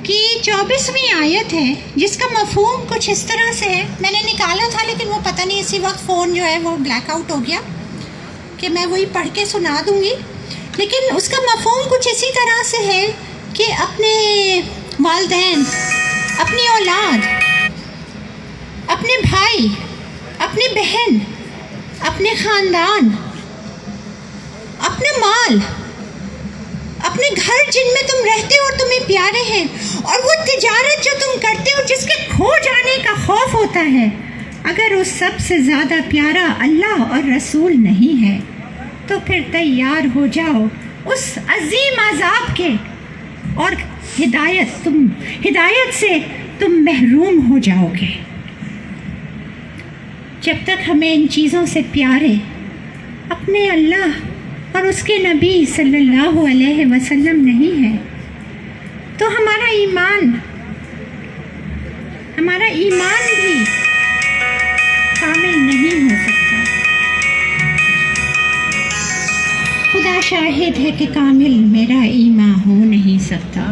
کہ 24ویں آیت ہے جس کا مفہوم کچھ اس طرح سے ہے. میں نے نکالا تھا لیکن وہ پتہ نہیں اسی وقت فون جو ہے وہ بلیک آؤٹ ہو گیا کہ میں وہی پڑھ کے سنا دوں گی. لیکن اس کا مفہوم کچھ اسی طرح سے ہے کہ اپنے والدین، اپنی اولاد، اپنے بھائی، اپنی بہن، اپنے خاندان، اپنے مال، اپنے گھر جن میں تم رہتے ہو اور تمہیں پیارے ہیں، اور وہ تجارت جو تم کرتے ہو جس کے کھو جانے کا خوف ہوتا ہے، اگر اس سب سے زیادہ پیارا اللہ اور رسول نہیں ہے تو پھر تیار ہو جاؤ اس عظیم عذاب کے، اور ہدایت سے تم محروم ہو جاؤ گے. جب تک ہمیں ان چیزوں سے پیارے اپنے اللہ اور اس کے نبی صلی اللہ علیہ وسلم نہیں ہے تو ہمارا ایمان بھی کامل نہیں ہو سکتا. خدا شاہد ہے کہ کامل میرا ایمان ہو نہیں سکتا.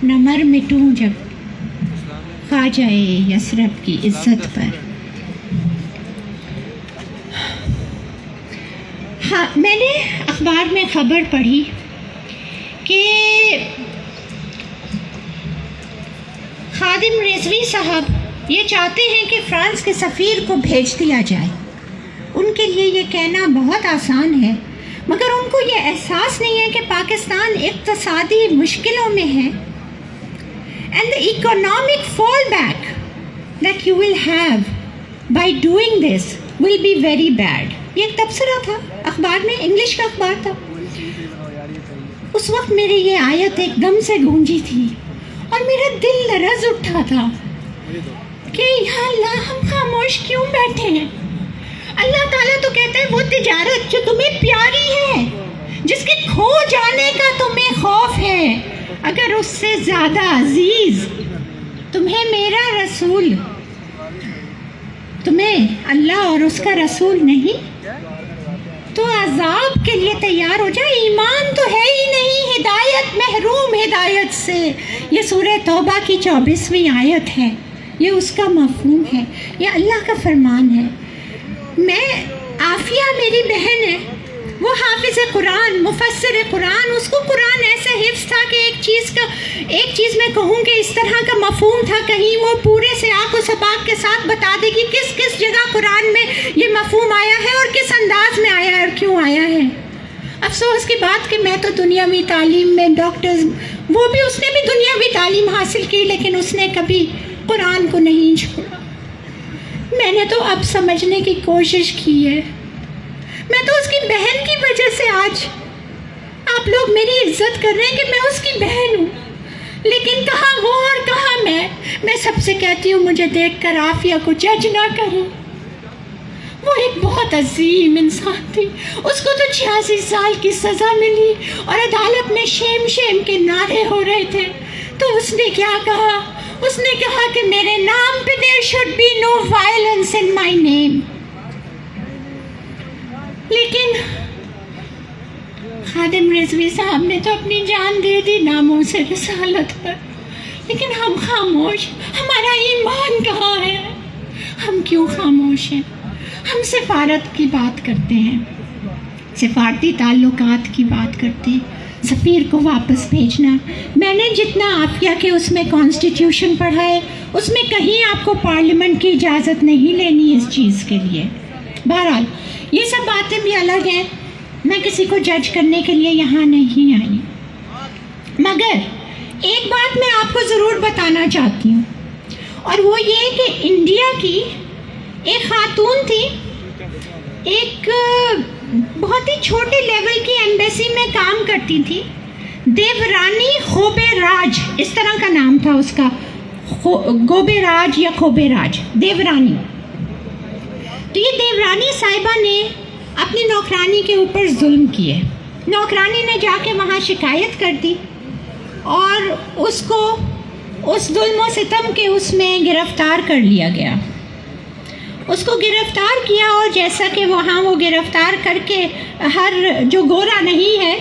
نہ مر مٹوں جب خواجہ یثرب کی عزت پر. ہاں، میں نے اخبار میں خبر پڑھی کہ خادم رضوی صاحب یہ چاہتے ہیں کہ فرانس کے سفیر کو بھیج دیا جائے. ان کے لیے یہ کہنا بہت آسان ہے، مگر ان کو یہ احساس نہیں ہے کہ پاکستان اقتصادی مشکلوں میں ہے. And the economic fallback that you will have by doing this will be very bad. یہ ایک تبصرہ تھا اخبار میں، انگلش کا اخبار تھا. اس وقت میری یہ آیت ایک دم سے گونجی تھی اور میرا دل لرز اٹھا تھا کہ یا اللہ ہم خاموش کیوں بیٹھے ہیں. اللہ تعالیٰ تو کہتا ہے وہ تجارت جو تمہیں پیاری ہے، جس کے کھو جانے کا تمہیں خوف ہے، اگر اس سے زیادہ عزیز تمہیں میرا رسول، تمہیں اللہ اور اس کا رسول نہیں، تو عذاب کے لیے تیار ہو جائے. ایمان تو ہے ہی نہیں، ہدایت، محروم ہدایت سے. یہ سورہ توبہ کی 24ویں آیت ہے، یہ اس کا مفہوم ہے، یہ اللہ کا فرمان ہے. میں عافیہ میری بہن ہے، وہ حافظ قرآن، مفسر قرآن، اس کو قرآن ایسا حفظ تھا کہ ایک چیز میں کہوں کہ اس طرح کا مفہوم تھا، کہیں وہ پورے سیاق و سباق کے ساتھ بتا دے گی کس کس جگہ قرآن میں یہ مفہوم آیا ہے اور کس انداز میں آیا ہے اور کیوں آیا ہے. افسوس کی بات کہ میں تو دنیاوی تعلیم میں ڈاکٹرز، وہ بھی اس نے بھی دنیاوی تعلیم حاصل کی لیکن اس نے کبھی قرآن کو نہیں چھوڑا. میں نے تو اب سمجھنے کی کوشش کی ہے. میں تو اس کی بہن کی وجہ سے آج آپ لوگ میری عزت کر رہے ہیں کہ میں اس کی بہن ہوں، لیکن کہاں وہ اور کہاں میں سب سے کہتی ہوں مجھے دیکھ کر عافیہ کو جج نہ کرو. وہ ایک بہت عظیم انسان تھی، اس کو تو 86 سال کی سزا ملی اور عدالت میں شیم شیم کے نعرے ہو رہے تھے. تو اس نے کیا کہا؟ اس نے کہا کہ میرے نام پہ there should be no violence in my name. لیکن خادم رضوی صاحب نے تو اپنی جان دے دی ناموں سے رسالت پر، لیکن ہم خاموش. ہمارا ایمان کہاں ہے؟ ہم کیوں خاموش ہیں؟ ہم سفارت کی بات کرتے ہیں، سفارتی تعلقات کی بات کرتے ہیں، سفیر کو واپس بھیجنا. میں نے جتنا عافیہ کے اس میں کانسٹیٹیوشن پڑھا ہے اس میں کہیں آپ کو پارلیمنٹ کی اجازت نہیں لینی اس چیز کے لیے. بہرحال یہ سب باتیں بھی الگ ہیں، میں کسی کو جج کرنے کے لیے یہاں نہیں آئی. مگر ایک بات میں آپ کو ضرور بتانا چاہتی ہوں، اور وہ یہ کہ انڈیا کی ایک خاتون تھی، ایک بہت ہی چھوٹے لیول کی ایمبیسی میں کام کرتی تھی، دیورانی خوبے راج اس طرح کا نام تھا اس کا، گوبے راج یا خوبے راج، دیورانی. تو یہ دیورانی صاحبہ نے اپنی نوکرانی کے اوپر ظلم کیے. نوکرانی نے جا کے وہاں شکایت کر دی اور اس کو اس ظلم و ستم کے اس میں گرفتار کر لیا گیا. اس کو گرفتار کیا اور جیسا کہ وہاں وہ گرفتار کر کے ہر جو گورا نہیں ہے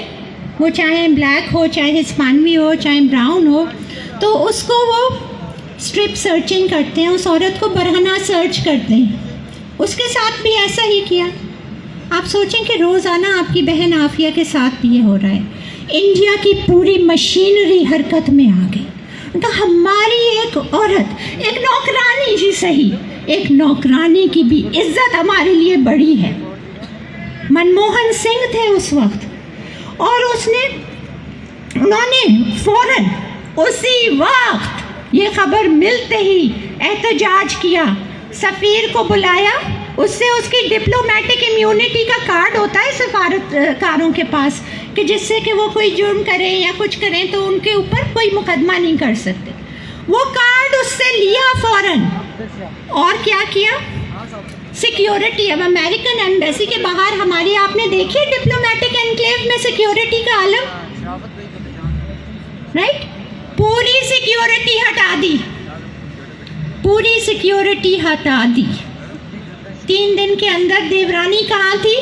وہ چاہے بلیک ہو، چاہے ہسپانوی ہو، چاہے براؤن ہو، تو اس کو وہ اسٹرپ سرچنگ کرتے ہیں، اس عورت کو برہنہ سرچ کرتے ہیں. اس کے ساتھ بھی ایسا ہی کیا. آپ سوچیں کہ روزانہ آپ کی بہن عافیہ کے ساتھ بھی یہ ہو رہا ہے. انڈیا کی پوری مشینری حرکت میں آ گئی. تو ہماری ایک عورت، ایک نوکرانی جی صحیح، ایک نوکرانی کی بھی عزت ہمارے لیے بڑی ہے. منموہن سنگھ تھے اس وقت، اور انہوں نے فوراً اسی وقت یہ خبر ملتے ہی احتجاج کیا، سفیر کو بلایا. اس سے اس کی ڈپلومیٹک امیونٹی کا کارڈ ہوتا ہے سفارتکاروں کے پاس، کہ جس سے کہ وہ کوئی جرم کریں یا کچھ کریں تو ان کے اوپر کوئی مقدمہ نہیں کر سکتے. وہ کارڈ اس سے لیا فوراً، اور کیا کیا؟ سیکیورٹی. اب امریکن ایمبیسی کے باہر ہماری آپ نے دیکھی ڈپلومیٹک انکلیو میں سیکیورٹی کا عالم، رائٹ؟ پوری سیکیورٹی ہٹا دی، پوری سیکیورٹی ہٹا دی. 3 دن کے اندر دیورانی کہاں تھی؟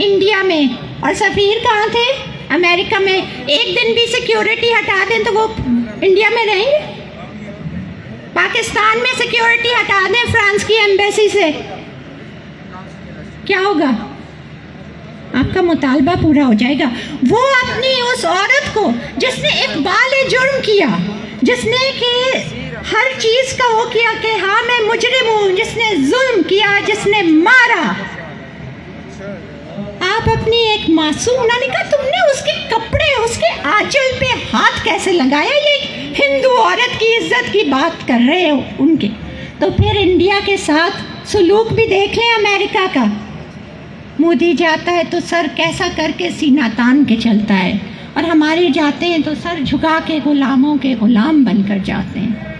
انڈیا میں. اور سفیر کہاں تھے؟ امریکہ میں. ایک دن بھی سیکیورٹی ہٹا دیں تو وہ انڈیا میں رہیں گے؟ پاکستان میں سیکیورٹی ہٹا دیں فرانس کی ایمبیسی سے، کیا ہوگا؟ آپ کا مطالبہ پورا ہو جائے گا. وہ اپنی اس عورت کو جس نے اقبال جرم کیا، جس نے کہ ہر چیز کا وہ کیا کہ ہاں میں مجرم ہوں، جس نے ظلم کیا، جس نے مارا، آپ اپنی ایک معصوم، انہوں نے کہا تم نے اس کے کپڑے، اس کے آنچل پہ ہاتھ کیسے لگایا؟ یہ ہندو عورت کی عزت کی بات کر رہے ہو ان کے. تو پھر انڈیا کے ساتھ سلوک بھی دیکھ لیں امریکہ کا. مودی جاتا ہے تو سر کیسا کر کے سینہ تان کے چلتا ہے، اور ہمارے جاتے ہیں تو سر جھکا کے غلاموں کے غلام بن کر جاتے ہیں.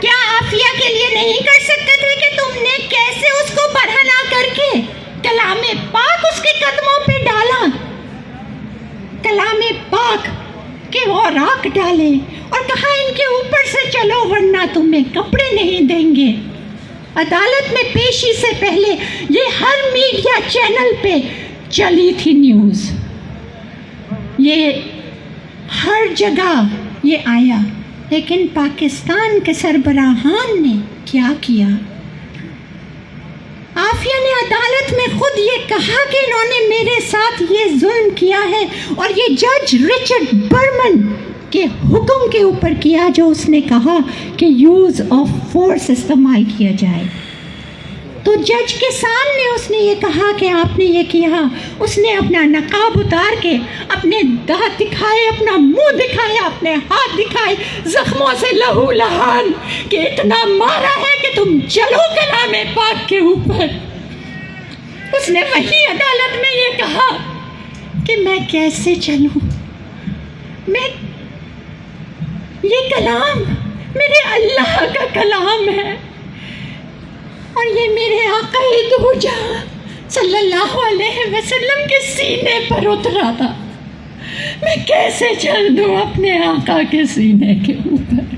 کیا عافیہ کے لیے نہیں کر سکتے تھے کہ تم نے کیسے اس کو برہنہ کر کے کلام پاک اس کے قدموں پہ ڈالا، کلام پاک کے وہ راک ڈالے، اور کہا ان کے اوپر سے چلو ورنہ تمہیں کپڑے نہیں دیں گے. عدالت میں پیشی سے پہلے یہ ہر میڈیا چینل پہ چلی تھی نیوز، یہ ہر جگہ یہ آیا. لیکن پاکستان کے سربراہان نے کیا کیا؟ عافیہ نے عدالت میں خود یہ کہا کہ انہوں نے میرے ساتھ یہ ظلم کیا ہے، اور یہ جج رچرڈ برمن کے حکم کے اوپر کیا، جو اس نے کہا کہ یوز آف فورس استعمال کیا جائے. تو جج کے سامنے اس نے یہ کہا کہ آپ نے یہ کیا. اس نے اپنا نقاب اتار کے اپنے دانت دکھائے، اپنا منہ دکھایا، اپنے ہاتھ دکھائے، زخموں سے لہو لہان، کہ اتنا مارا ہے کہ تم چلو کلام پاک کے اوپر. اس نے وہی عدالت میں یہ کہا کہ میں کیسے چلوں، میں یہ کلام میرے اللہ کا کلام ہے، اور یہ میرے آقا دو جہاں صلی اللہ علیہ وسلم کے سینے پر اترا تھا. میں کیسے چل دوں اپنے آقا کے سینے کے اوپر؟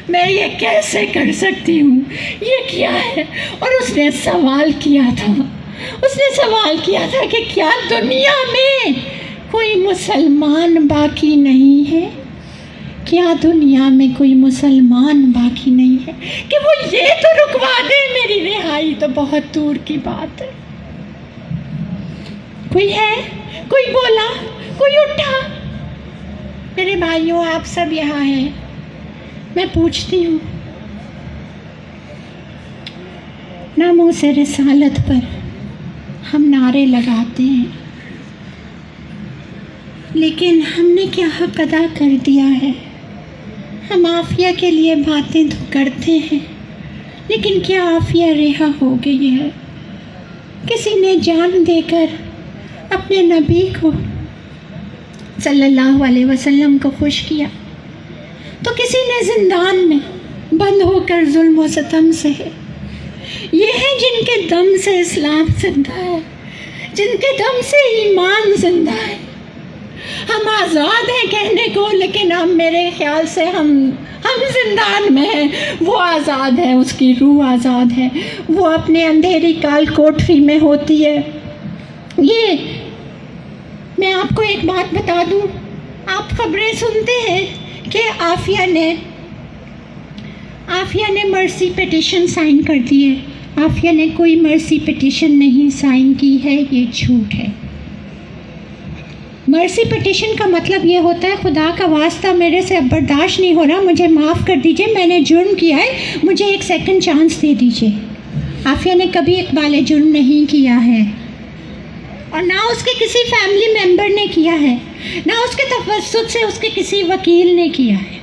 میں یہ کیسے کر سکتی ہوں؟ یہ کیا ہے؟ اور اس نے سوال کیا تھا، اس نے سوال کیا تھا کہ کیا دنیا میں کوئی مسلمان باقی نہیں ہے؟ کیا دنیا میں کوئی مسلمان باقی نہیں ہے کہ وہ یہ تو رکوا دے میری رہائی؟ تو بہت دور کی بات ہے. کوئی ہے؟ کوئی بولا؟ کوئی اٹھا؟ میرے بھائیوں، آپ سب یہاں ہیں، میں پوچھتی ہوں، ناموس رسالت پر ہم نعرے لگاتے ہیں، لیکن ہم نے کیا حق ادا کر دیا ہے؟ ہم عافیہ کے لیے باتیں تو کرتے ہیں، لیکن کیا عافیہ رہا ہو گئی ہے؟ کسی نے جان دے کر اپنے نبی کو صلی اللہ علیہ وسلم کو خوش کیا، تو کسی نے زندان میں بند ہو کر ظلم و ستم سہے. یہ ہیں جن کے دم سے اسلام زندہ ہے، جن کے دم سے ایمان زندہ ہے. ہم آزاد ہیں کہنے کو، لیکن ہم میرے خیال سے ہم زندان میں ہیں. وہ آزاد ہے، اس کی روح آزاد ہے، وہ اپنے اندھیری کال کوٹری میں ہوتی ہے، یہ میں آپ کو ایک بات بتا دوں، آپ خبریں سنتے ہیں کہ عافیہ نے مرسی پٹیشن سائن کر دی ہے. عافیہ نے کوئی مرسی پٹیشن نہیں سائن کی ہے، یہ جھوٹ ہے. مرسی پٹیشن کا مطلب یہ ہوتا ہے خدا کا واسطہ میرے سے اب برداشت نہیں ہو رہا، مجھے معاف کر دیجئے، میں نے جرم کیا ہے، مجھے ایک سیکنڈ چانس دے دیجئے. عافیہ نے کبھی اقبال جرم نہیں کیا ہے، اور نہ اس کے کسی فیملی ممبر نے کیا ہے، نہ اس کے تفسد سے اس کے کسی وکیل نے کیا ہے.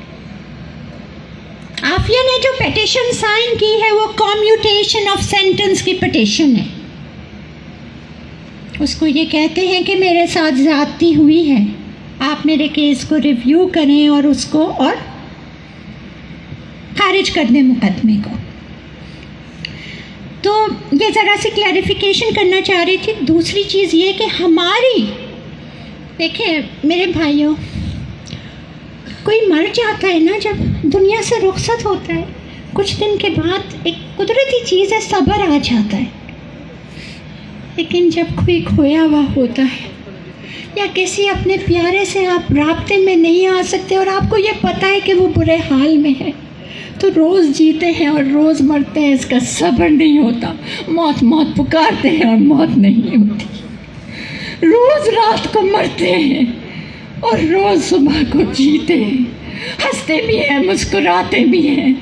عافیہ نے جو پٹیشن سائن کی ہے وہ کمیوٹیشن آف سینٹنس کی پٹیشن ہے. اس کو یہ کہتے ہیں کہ میرے ساتھ زیادتی ہوئی ہے، آپ میرے کیس کو ریویو کریں اور اس کو اور خارج کر دیں مقدمے کو. تو یہ ذرا سی کلیریفیکیشن کرنا چاہ رہی تھی. دوسری چیز یہ کہ ہماری، دیکھیں میرے بھائیوں، کوئی مر جاتا ہے نا، جب دنیا سے رخصت ہوتا ہے کچھ دن کے بعد ایک قدرتی چیز ہے، صبر آ جاتا ہے. لیکن جب کوئی کھویا ہوا ہوتا ہے یا کسی اپنے پیارے سے آپ رابطے میں نہیں آ سکتے اور آپ کو یہ پتہ ہے کہ وہ برے حال میں ہے، تو روز جیتے ہیں اور روز مرتے ہیں، اس کا صبر نہیں ہوتا. موت موت پکارتے ہیں اور موت نہیں ہوتی. روز رات کو مرتے ہیں اور روز صبح کو جیتے ہیں، ہنستے بھی ہیں مسکراتے بھی ہیں،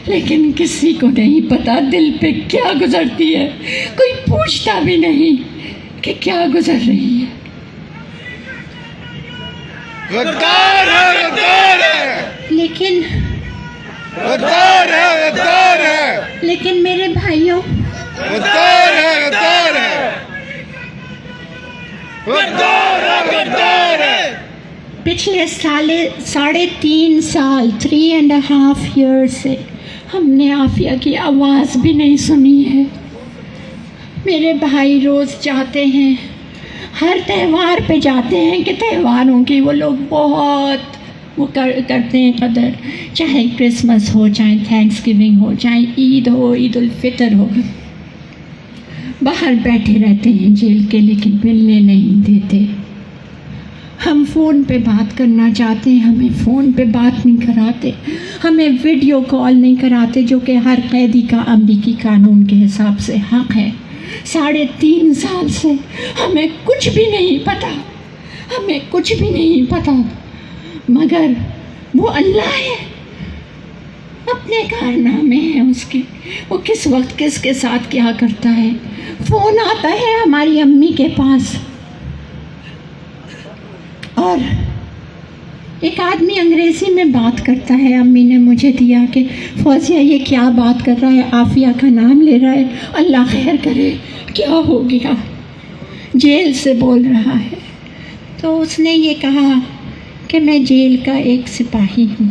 لیکن کسی کو نہیں پتا دل پہ کیا گزرتی ہے. کوئی پوچھتا بھی نہیں کہ کیا گزر رہی ہے. غدار ہے، غدار ہے، لیکن غدار ہے، غدار ہے، لیکن میرے بھائیوں، غدار ہے، غدار ہے، غدار ہے، غدار ہے. پچھلے 3.5 سال 3.5 ایئر سے ہم نے عافیہ کی آواز بھی نہیں سنی ہے. میرے بھائی روز جاتے ہیں، ہر تہوار پہ جاتے ہیں کہ تہواروں کی وہ لوگ بہت وہ کرتے ہیں قدر، چاہے کرسمس ہو، چاہے تھینکس گیونگ ہو، چاہے عید ہو، عید الفطر ہو. باہر بیٹھے رہتے ہیں جیل کے، لیکن ملنے نہیں دیتے. ہم فون پہ بات کرنا چاہتے ہیں، ہمیں فون پہ بات نہیں کراتے، ہمیں ویڈیو کال نہیں کراتے، جو کہ ہر قیدی کا امریکی قانون کے حساب سے حق ہے. 3.5 سال سے ہمیں کچھ بھی نہیں پتا، ہمیں کچھ بھی نہیں پتا، مگر وہ اللہ ہے، اپنے کارنامے ہیں اس کے، وہ کس وقت کس کے ساتھ کیا کرتا ہے. فون آتا ہے ہماری امی کے پاس، اور ایک آدمی انگریزی میں بات کرتا ہے. امی نے مجھے دیا کہ فوزیہ یہ کیا بات کر رہا ہے، عافیہ کا نام لے رہا ہے، اللہ خیر کرے، کیا ہو گیا؟ جیل سے بول رہا ہے. تو اس نے یہ کہا کہ میں جیل کا ایک سپاہی ہوں.